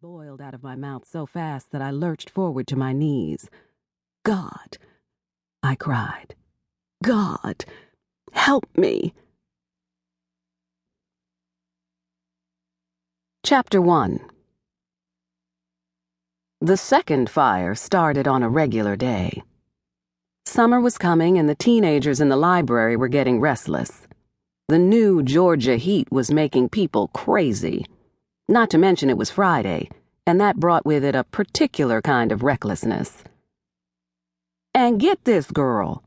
boiled out of my mouth so fast that I lurched forward to my knees. "God," I cried. "God, help me." Chapter 1. The second fire started on a regular day. Summer was coming and the teenagers in the library were getting restless. The new Georgia heat was making people crazy. Not to mention it was Friday, and that brought with it a particular kind of recklessness. And get this, girl.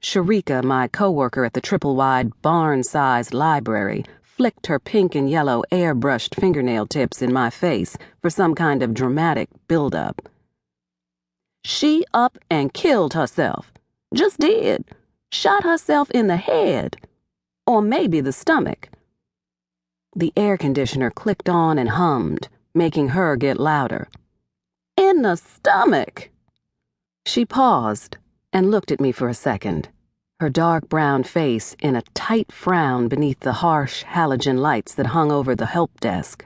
Sharika, my coworker at the triple-wide, barn-sized library, flicked her pink and yellow airbrushed fingernail tips in my face for some kind of dramatic build-up. She up and killed herself. Just did. Shot herself in the head. Or maybe the stomach. The air conditioner clicked on and hummed, making her get louder. In the stomach! She paused and looked at me for a second, her dark brown face in a tight frown beneath the harsh halogen lights that hung over the help desk.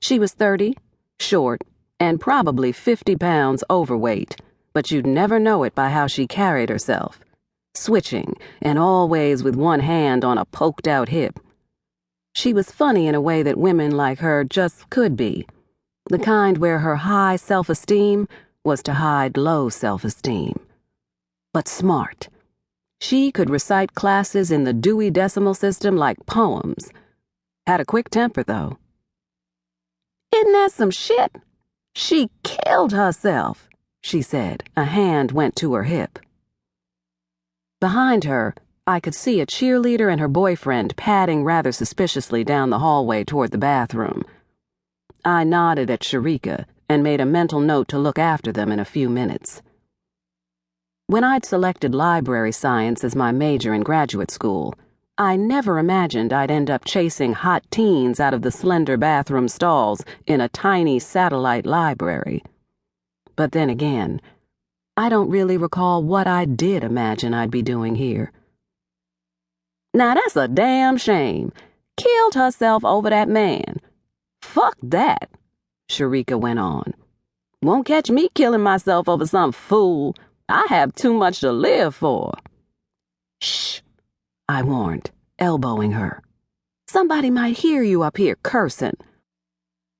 She was 30, short, and probably 50 pounds overweight, but you'd never know it by how she carried herself, switching and always with one hand on a poked-out hip. She was funny in a way that women like her just could be, the kind where her high self-esteem was to hide low self-esteem. But smart. She could recite classes in the Dewey Decimal System like poems. Had a quick temper, though. "Isn't that some shit? She killed herself," she said. A hand went to her hip. Behind her, I could see a cheerleader and her boyfriend padding rather suspiciously down the hallway toward the bathroom. I nodded at Sharika and made a mental note to look after them in a few minutes. When I'd selected library science as my major in graduate school, I never imagined I'd end up chasing hot teens out of the slender bathroom stalls in a tiny satellite library. But then again, I don't really recall what I did imagine I'd be doing here. "Now that's a damn shame. Killed herself over that man. Fuck that," Sharika went on. "Won't catch me killing myself over some fool. I have too much to live for." "Shh," I warned, elbowing her. "Somebody might hear you up here cursing."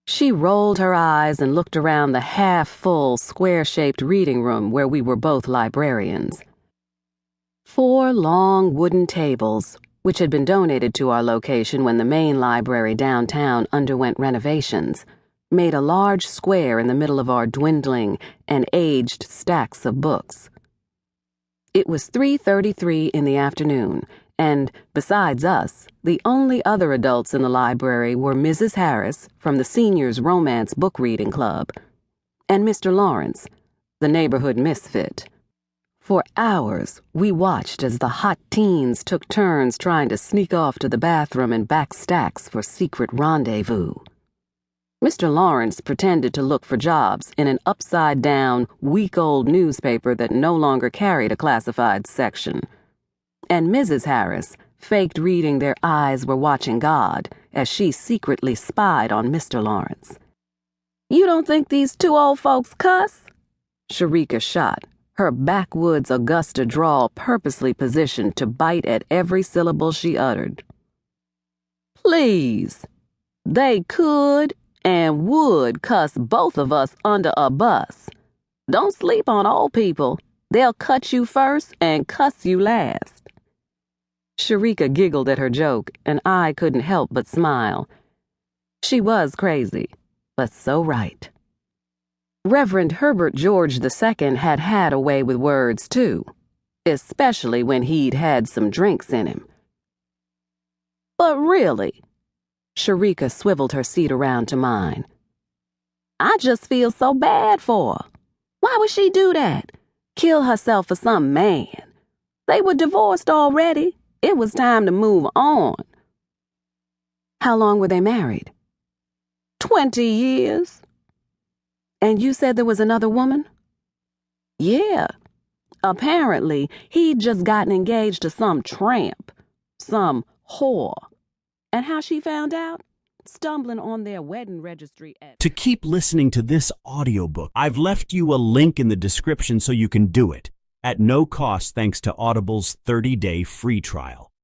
She rolled her eyes and looked around the half-full, square-shaped reading room where we were both librarians. 4 long wooden tables, which had been donated to our location when the main library downtown underwent renovations, made a large square in the middle of our dwindling and aged stacks of books. It was 3:33 in the afternoon, and, besides us, the only other adults in the library were Mrs. Harris from the Seniors Romance Book Reading Club and Mr. Lawrence, the neighborhood misfit. For hours, we watched as the hot teens took turns trying to sneak off to the bathroom and back stacks for secret rendezvous. Mr. Lawrence pretended to look for jobs in an upside-down, week-old newspaper that no longer carried a classified section. And Mrs. Harris faked reading Their Eyes Were Watching God as she secretly spied on Mr. Lawrence. "You don't think these 2 old folks cuss?" Sharika shot, her backwoods Augusta drawl purposely positioned to bite at every syllable she uttered. "Please, they could and would cuss both of us under a bus. Don't sleep on old people. They'll cut you first and cuss you last." Sharika giggled at her joke, and I couldn't help but smile. She was crazy, but so right. Reverend Herbert George II had a way with words, too, especially when he'd had some drinks in him. "But really," Sharika swiveled her seat around to mine, "I just feel so bad for her. Why would she do that? Kill herself for some man? They were divorced already. It was time to move on." "How long were they married?" 20 years. "And you said there was another woman?" "Yeah. Apparently, he'd just gotten engaged to some tramp, some whore. And how she found out? stumbling on their wedding registry at... To keep listening to this audiobook, I've left you a link in the description so you can do it, at no cost thanks to Audible's 30-day free trial.